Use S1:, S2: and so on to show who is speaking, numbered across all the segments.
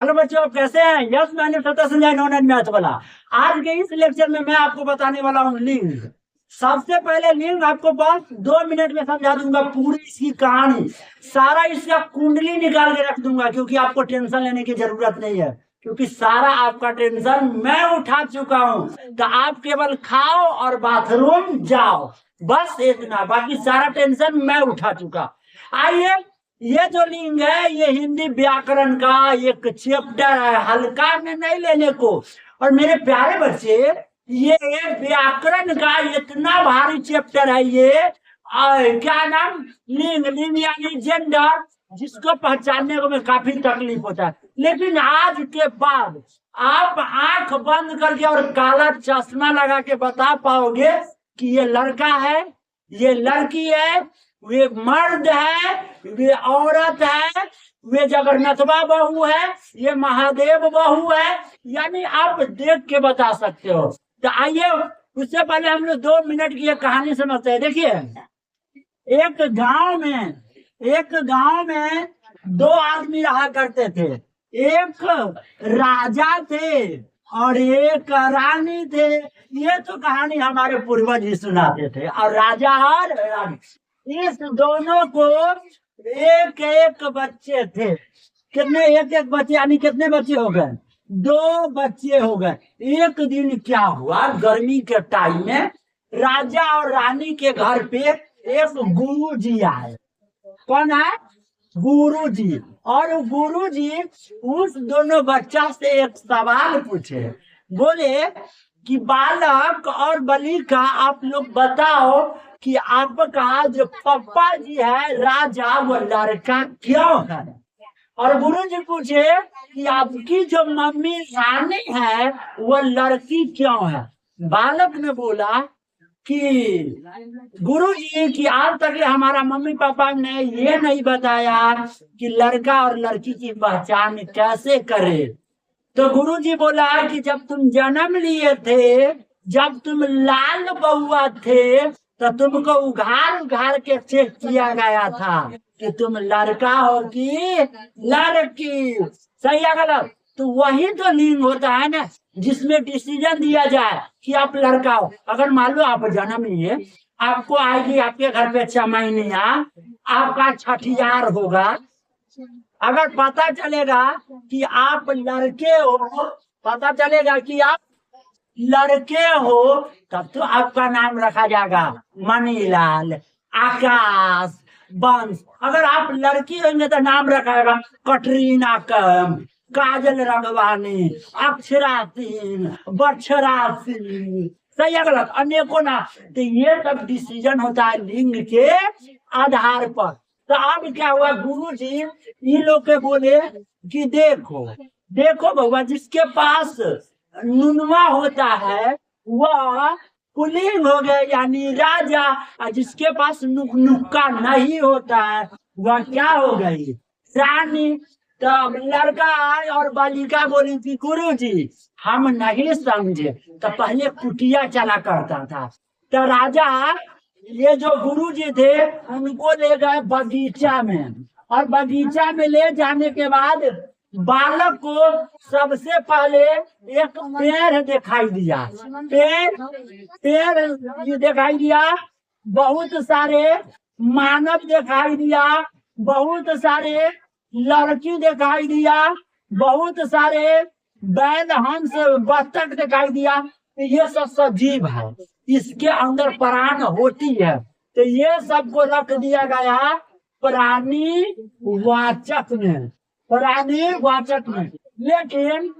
S1: Hello बच्चों, आप कैसे हैं? यस, मैंने सत्ता संजय नॉन एंड मैथ वाला। आज के इस लेक्चर में मैं आपको बताने वाला हूँ लिंग। सबसे पहले लिंग आपको बस 2 मिनट में समझा दूंगा, पूरी इसकी कहानी, सारा इसका कुंडली निकाल के रख दूंगा, क्योंकि आपको टेंशन लेने की जरूरत नहीं है, क्योंकि सारा आपका टेंशन मैं उठा चुका हूँ। तो आप केवल खाओ और बाथरूम जाओ, बस इतना, बाकी सारा टेंशन मैं उठा चुका। आइए, ये जो लिंग है ये हिंदी व्याकरण का एक चैप्टर है, हल्का में नहीं लेने को। और मेरे प्यारे बच्चे, ये व्याकरण का इतना भारी चैप्टर है ये। क्या नाम? लिंग। लिंग यानी जेंडर, जिसको पहचानने को में काफी तकलीफ होता है। लेकिन आज के बाद आप आंख बंद करके और काला चश्मा लगा के बता पाओगे कि ये लड़का है, ये लड़की है, वे मर्द है, वे औरत है, वे जगन्नाथवा बहू है, ये महादेव बहू है। यानी आप देख के बता सकते हो। तो आइए, उससे पहले हम लोग 2 मिनट की एक कहानी समझते हैं। देखिए, एक गांव में दो आदमी रहा करते थे। एक राजा थे और एक रानी थे। ये तो कहानी हमारे पूर्वज ही सुनाते थे। और राजा और रानी, इस दोनों को एक एक बच्चे थे। कितने? एक एक बच्चे, यानी कितने बच्चे हो गए? 2 बच्चे हो गए। एक दिन क्या हुआ, गर्मी के टाइम में राजा और रानी के घर पे एक गुरु जी आए। कौन है? गुरु जी। और गुरु जी उस दोनों बच्चा से एक सवाल पूछे। बोले कि बालक और बालिका, आप लोग बताओ कि आपका जो पापा जी है राजा, वो लड़का क्यों है? और गुरु जी पूछे कि आपकी जो मम्मी रानी है वो लड़की क्यों है? बालक ने बोला कि गुरु जी की आज तक हमारा मम्मी पापा ने ये नहीं बताया कि लड़का और लड़की की पहचान कैसे करे। तो गुरु जी बोला कि जब तुम जन्म लिए थे, जब तुम लाल बउआ थे, तो तुमको उघाड़ उघाड़ के चेक किया गया था कि तुम लड़का हो कि लड़की। सही है गलत? तो वही तो लिंग होता है ना, जिसमें डिसीजन दिया जाए कि आप लड़का हो। अगर मान लो आप जन्म लिए, आपको आएगी आपके घर पे चमैनिया, आपका छठियार होगा। अगर पता चलेगा कि आप लड़के हो, पता चलेगा कि आप लड़के हो, तब तो आपका नाम रखा जाएगा मणिलाल, आकाश, वंश। अगर आप लड़की होंगे तो नाम रखाएगा कटरीना कैफ, काजल रंगवानी, अक्षरा सिंह, बक्षरा सिंह। सही है गलत? अनेकों नाम। तो ये सब डिसीजन होता है लिंग के आधार पर। तो अब क्या हुआ, गुरु जी इन लोग के बोले कि देखो देखो भगवान, जिसके पास नुनवा होता है वह पुल्लिंग हो गए, यानी राजा। और जिसके पास नुक्का नहीं होता है वह क्या हो गई? रानी। तब लड़का आए और बालिका बोली कि गुरु जी हम नहीं समझे। तो पहले कुटिया चला करता था। तो राजा, ये जो गुरु जी थे, उनको ले गए बगीचा में। और बगीचा में ले जाने के बाद बालक को सबसे पहले एक पेड़ दिखाई दिया। पेड़ दिखाई दिया, बहुत सारे मानव दिखाई दिया, बहुत सारे लड़की दिखाई दिया, बहुत सारे बैल, हंस, बत्तख दिखाई दिया। ये सब सजीव है, इसके अंदर प्राण होती है। तो ये सबको रख दिया गया प्राणी वाचक में, प्राणी वाचक में। लेकिन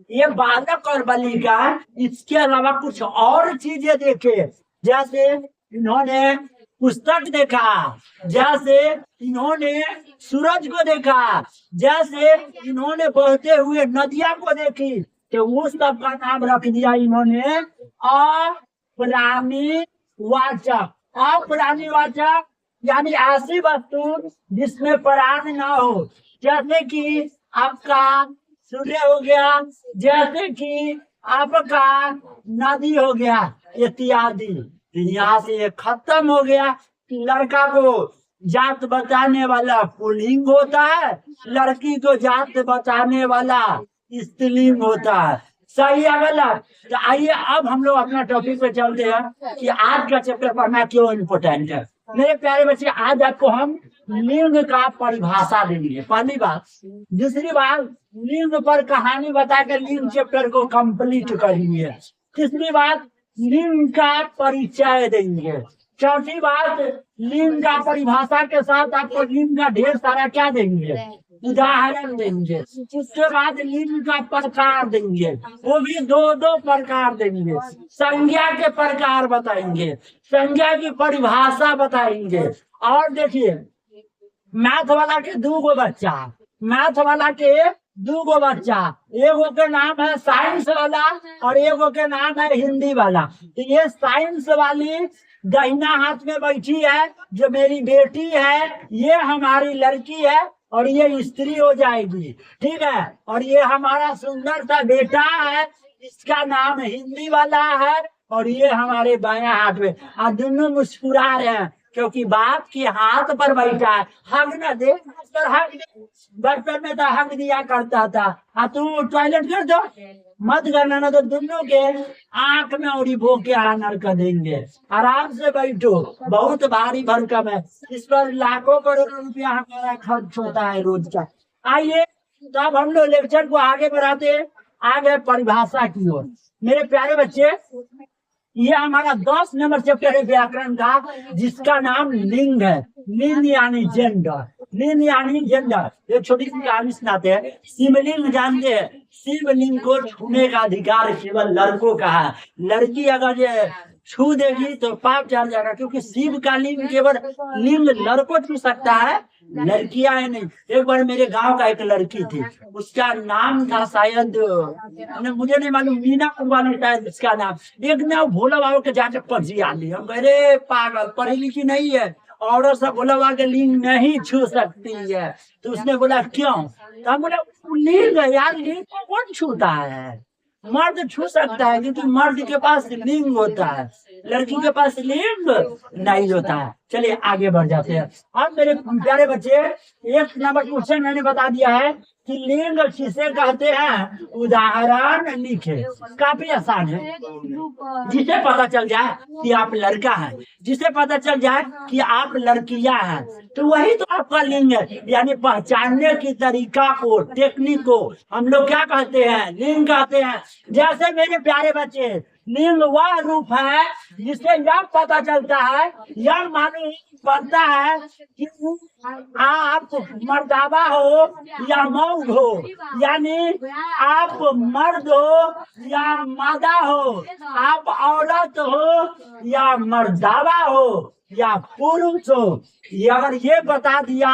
S1: ये बालक और बालिका इसके अलावा कुछ और चीजें देखे। जैसे इन्होंने पुस्तक देखा, जैसे इन्होंने सूरज को देखा, जैसे इन्होंने बहते हुए नदियां को देखी। तो वो सब का नाम रख दिया इन्होंने अप्राणी वाचक। अप्राणी वाचक यानी ऐसी वस्तु जिसमें प्राण ना हो, जैसे कि आपका सूर्य हो गया, जैसे कि आपका नदी हो गया, इत्यादि। यहाँ से खत्म हो गया कि लड़का को जात बताने वाला पुल्लिंग होता है, लड़की को जात बताने वाला स्त्रीलिंग होता है। सही है गलत? तो आइए अब हम लोग अपना टॉपिक पे चलते हैं कि आज का चैप्टर पढ़ना क्यों इम्पोर्टेंट है। मेरे प्यारे बच्चे, आज आपको हम लिंग का परिभाषा देंगे, पहली बात। दूसरी बात, लिंग पर कहानी बताकर लिंग चैप्टर को कंप्लीट करेंगे। तीसरी बात, लिंग का परिचय देंगे। चौथी बात, लिंग का परिभाषा के साथ आपको लिंग का ढेर सारा क्या देंगे, उदाहरण देंगे। उसके बाद लिंग का प्रकार देंगे, वो भी दो दो प्रकार देंगे। संज्ञा के प्रकार बताएंगे, संज्ञा की परिभाषा बताएंगे। और देखिए, मैथ वाला के दो गो बच्चा, मैथ वाला के दो गो बच्चा, एगो के नाम है साइंस वाला और एगो के नाम है हिंदी वाला। तो ये साइंस वाली दाहिना हाथ में बैठी है जो मेरी बेटी है, ये हमारी लड़की है और ये स्त्री हो जाएगी, ठीक है। और ये हमारा सुंदर सा बेटा है, इसका नाम हिंदी वाला है और ये हमारे बाएं हाथ में। और दोनों मुस्कुरा रहे हैं क्योंकि बाप के हाथ पर बैठा है। हक न दे, हक दे। बचपन में तो हक दिया करता था। तू टॉयलेट कर दो, मत करना, ना तो दोनों के आंख में उड़ी भो के आनर कर देंगे। आराम से बैठो, बहुत भारी भरकम है, इस पर लाखों करोड़ों रुपया हमारा खर्च होता है रोज का। आइए तो अब हम लोग लेक्चर को आगे बढ़ाते हैं, आगे परिभाषा की ओर। मेरे प्यारे बच्चे, ये हमारा 10 नंबर चैप्टर है व्याकरण का, जिसका नाम लिंग है। लिंग यानी जेंडर, लिंग यानी जेंडर। एक छोटी सी कहानी सुनाते हैं। शिवलिंग जानते हैं, शिवलिंग को छूने का अधिकार केवल लड़कों का है। लड़की अगर ये छू देगी तो पाप चढ़ जाएगा, क्योंकि शिव का लिंग केवल लिंग लड़कों छू सकता है, लड़कियां है नहीं। एक बार मेरे गांव का एक लड़की थी, उसका नाम था शायद, मुझे नहीं मालूम, मीना कुमारी शायद उसका नाम। एक ने भोला बाबा के जाके पर्ची आ ली। हम कह रे पागल, पढ़ी लिखी नहीं है, औरत सब भोला बाबा के लिंग नहीं छू सकती है। तो उसने बोला क्यों? तो हम बोला लिंग है यार, लिंग को कौन छूता है? मर्द छू सकता है क्योंकि मर्द के पास लिंग होता है, लड़की के पास लिंग नहीं होता है। चलिए आगे बढ़ जाते हैं। अब मेरे प्यारे बच्चे, एक नंबर क्वेश्चन मैंने बता दिया है कि लिंग किसे कहते हैं, उदाहरण लिखे। काफी आसान है, जिसे पता चल जाए कि आप लड़का है, जिसे पता चल जाए कि आप लड़कियां हैं, तो वही तो आपका लिंग है। यानी पहचानने की तरीका को, टेक्निक को हम लोग क्या कहते हैं, लिंग कहते हैं। जैसे मेरे प्यारे बच्चे, लिंग वह रूप है जिससे यह पता चलता है, यह मालूम पड़ता है कि आप मर्दावा हो या मौग हो, यानी आप मर्द हो या मादा हो, आप औरत हो या मर्दावा हो या पुरुष हो। ये अगर ये बता दिया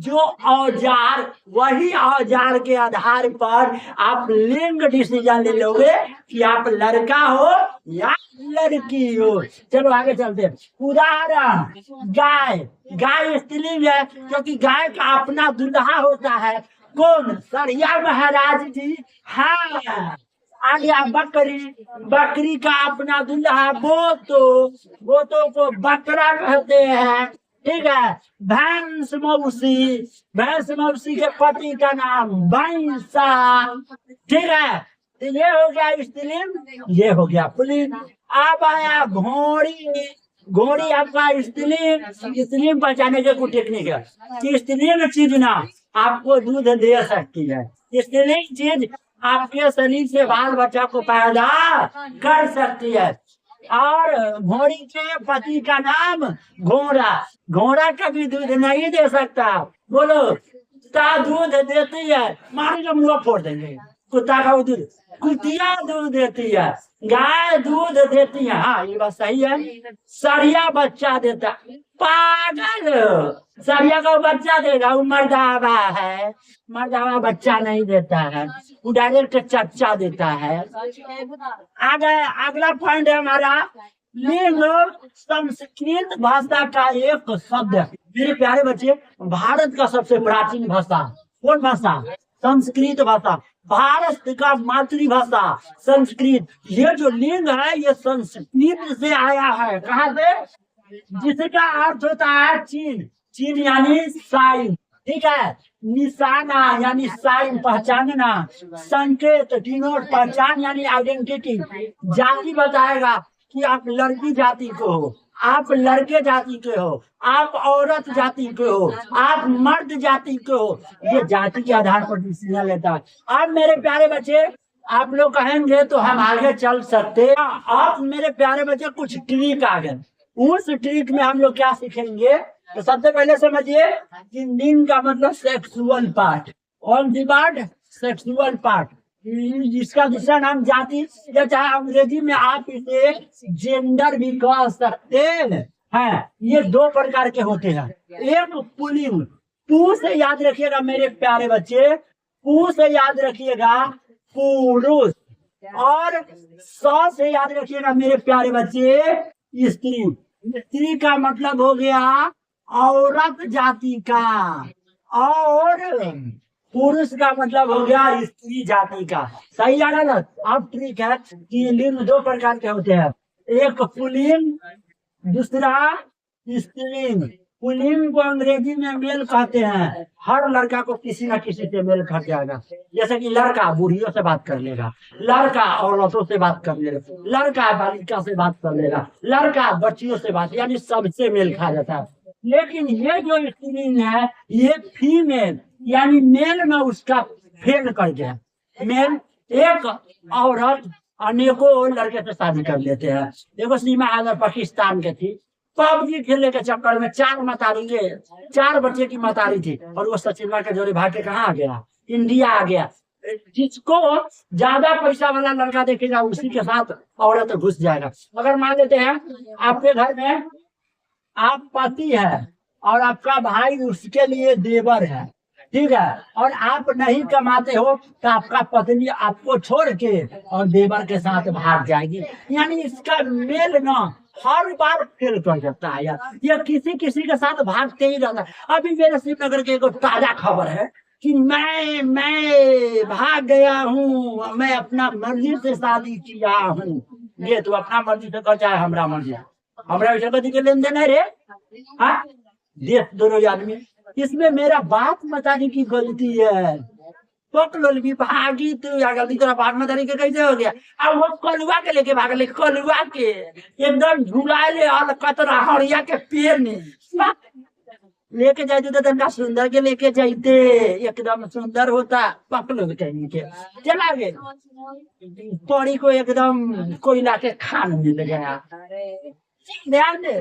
S1: जो औजार, वही औजार के आधार पर आप लिंग डिसीजन ले लोगे कि आप लड़का हो या लड़की हो। चलो आगे चलते हैं। उदाहरण, गाय। गाय स्त्रीलिंग है क्योंकि गाय का अपना दुल्हा होता है। कौन? सरिया महाराज जी। हाँ, आ गया बकरी। बकरी का अपना दुल्हा बोतो, बोतो को बकरा कहते हैं, ठीक है। भैंस मौसी, भैंस मौसी के पति का नाम भैंसा, ठीक है। तो ये हो गया स्त्रीलिंग, ये हो गया पुल्लिंग। अब आया घोड़ी। घोड़ी आपका स्त्रीलिंग। स्त्रीलिंग पहचाने के कुछ टेक्निक है कि स्त्रीलिंग चीज ना आपको दूध दे सकती है, स्त्रीलिंग चीज आपके शरीर से बाल बच्चा को पैदा कर सकती है। और घोड़ी के पति का नाम घोड़ा। घोड़ा कभी दूध नहीं दे सकता। बोलो, कुत्ता दूध देती है, मारी का मुंह फोड़ देंगे। कुत्ता का दूध, कुतिया दूध देती है, गाय दूध देती है। हाँ, ये बात सही है। सरिया बच्चा देता। पागल, सरिया का बच्चा देगा, वो मर्दावा है। मर्दावा बच्चा नहीं देता है, वो डायरेक्ट चच्चा देता है। आगे अगला पॉइंट है हमारा, लिंग संस्कृत भाषा का एक शब्द है। मेरे प्यारे बच्चे, भारत का सबसे प्राचीन भाषा कौन भाषा? संस्कृत भाषा। भारत का मातृभाषा संस्कृत। ये जो लिंग है ये संस्कृत से आया है। कहाँ से? जिसका अर्थ होता है चीन। चिन्ह यानी साइन, ठीक है। निशाना यानी साइन, पहचानना। संकेत डिनोट, पहचान यानी आइडेंटिटी। जाति बताएगा कि आप लड़की जाति को हो, आप लड़के जाति के हो, आप औरत जाति के हो, आप मर्द जाति के हो। ये जाति के आधार पर डिसीजन लेता है। अब मेरे प्यारे बच्चे, आप लोग कहेंगे तो हम आगे चल सकते। आप मेरे प्यारे बच्चे कुछ ट्रिक आ गए, उस ट्रिक में हम लोग क्या सीखेंगे। तो सबसे पहले समझिए कि लिंग का मतलब sexual part. On the part sexual part, जिसका दूसरा नाम जाति, या चाहे अंग्रेजी में आप इसे जेंडर भी कह सकते हैं। ये दो प्रकार के होते हैं। एक पुल्लिंग, पू से याद रखिएगा मेरे प्यारे बच्चे, पू से याद रखिएगा पुरुष, और स से याद रखिएगा मेरे प्यारे बच्चे स्त्री। स्त्री का मतलब हो गया औरत जाति का, और पुरुष का मतलब हो गया स्त्री जाति का। सही लगा ना। अब ठीक है कि लिंग दो प्रकार के होते हैं, एक पुल्लिंग, दूसरा स्त्रीलिंग। पुल्लिंग को अंग्रेजी में मेल कहते हैं। हर लड़का को किसी न किसी से मेल कर जाएगा। जैसे कि लड़का बूढ़ियों से बात कर लेगा, लड़का औरतों से बात कर लेगा, लड़का बालिका से बात कर लेगा, लड़का बच्चियों से बात, यानी सबसे मेल खा जाता है। लेकिन ये जो स्त्रीलिंग है ये फीमेल यानी मेल में उसका फेल कर गया। मेल, एक औरत अनेकों लड़के से शादी कर लेते हैं। देखो सिनेमा अगर पाकिस्तान के थी, पबजी खेलने के चक्कर में 4 मतारी के 4 बच्चे की मतारी थी, और वो सचिन के जोड़े भाग के कहाँ आ गया, इंडिया आ गया। जिसको ज्यादा पैसा वाला लड़का देखेगा उसी के साथ औरत घुस जाएगा। अगर मान लेते हैं आपके घर में आप पति है और आपका भाई उसके लिए देवर है, ठीक है, और आप नहीं कमाते हो तो आपका पत्नी आपको छोड़ के और देवर के साथ भाग जाएगी। यानी इसका मेल ना हर बार फेल कर जाता है यार, ये किसी किसी के साथ भागते ही रहता है। अभी मेरे श्रीनगर के एक ताजा खबर है कि मैं भाग गया हूँ, मैं अपना मर्जी से शादी किया हूँ। ये तो अपना मर्जी से कर, चाहे हमरा मर्जी, हमरा कथी के लेन देन है रे। हाँ, देख दोनों आदमी, इसमें मेरा बाप मतारी की गलती है। पकड़ भागी तू गलती तेरा बाप मतारी के कैसे हो गया। अब वो कलुआ के लेके भाग ले, कलुआ के एकदम झुलाए और कतरा हरिया के पेड़ में लेके जाते तो तनका सुंदर के लेके जाते, एकदम सुंदर होता। पकड़ के नीचे चला गए, पौड़ी को एकदम कोयला के खान मिल गया। ध्यान दे,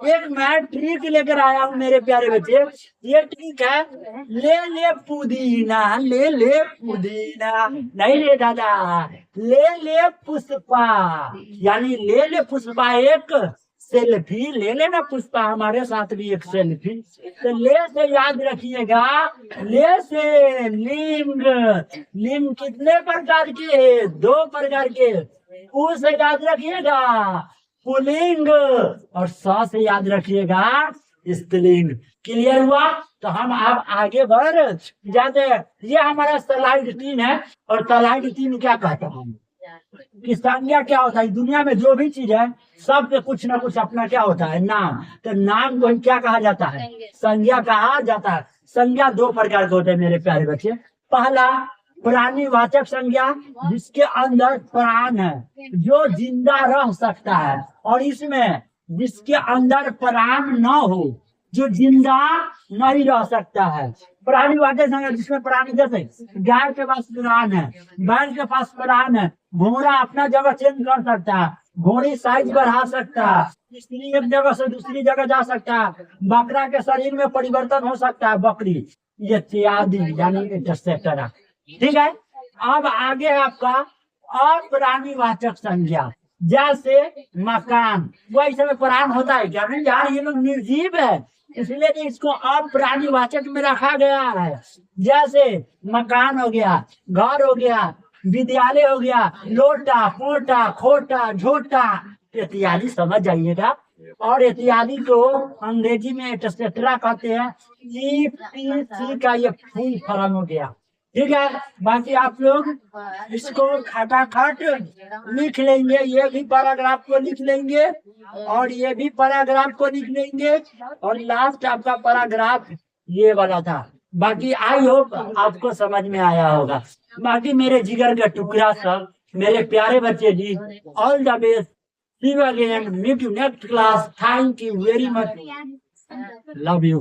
S1: एक मैं ट्रिक लेकर आया हूँ मेरे प्यारे बच्चे। ये ट्रिक है, ले पुदीना, ले पुदीना, नहीं ले दादा, ले पुष्पा, यानी ले पुष्पा एक सेल्फी ले लेना। पुष्पा हमारे साथ भी एक सेल्फी। तो ले से याद रखिएगा, ले से लिंग, लिंग कितने प्रकार के, 2 प्रकार के। उ से याद रखिएगा पुल्लिंग, और स से याद रखिएगा स्त्रीलिंग। क्लियर हुआ। तो हम अब आगे बढ़ जाते हैं। ये हमारा स्लाइड 3 है, और स्लाइड 3 क्या कहता है कि संज्ञा क्या होता है। दुनिया में जो भी चीज है सबके कुछ ना कुछ अपना क्या होता है, नाम। तो नाम को क्या कहा जाता है, संज्ञा कहा जाता है। संज्ञा 2 प्रकार के होते हैं मेरे प्यारे बच्चे। पहला प्राणीवाचक संज्ञा, जिसके अंदर प्राण है, जो जिंदा रह सकता है, और इसमें जिसके अंदर प्राण न हो, जो जिंदा नहीं रह सकता है। प्राणीवाचक संज्ञा जिसमें प्राण, जैसे गाय के पास प्राण है, बैल के पास प्राण है, घोड़ा अपना जगह चेंज कर सकता है, घोड़ी साइज बढ़ा सकता है, स्त्री एक जगह से दूसरी जगह जा सकता है, बकरा के शरीर में परिवर्तन हो सकता है, बकरी, ये इत्यादि यानी एक्सेट्रा। ठीक है। अब आगे आपका अप्राणीवाचक संज्ञा, जैसे मकान, वैसे में प्राण होता है क्या नहीं यार, ये लोग निर्जीव है, इसलिए तो इसको अप्राणीवाचक में रखा गया है। जैसे मकान हो गया, घर हो गया, विद्यालय हो गया, लोटा, पोटा, खोटा, झोटा इत्यादि, समझ जाइएगा। और इत्यादि को अंग्रेजी में एक्सेट्रा कहते हैं। EPC का ये फुल फॉर्म हो गया। ठीक है। बाकी आप लोग इसको खटाखट लिख लेंगे, ये भी पैराग्राफ को लिख लेंगे और ये भी पैराग्राफ को लिख लेंगे और लास्ट आपका पैराग्राफ ये वाला था। बाकी आई होप आपको समझ में आया होगा। बाकी मेरे जिगर का टुकड़ा सब, मेरे प्यारे बच्चे जी, all the best, see you again, meet you next class, thank you very much, love you.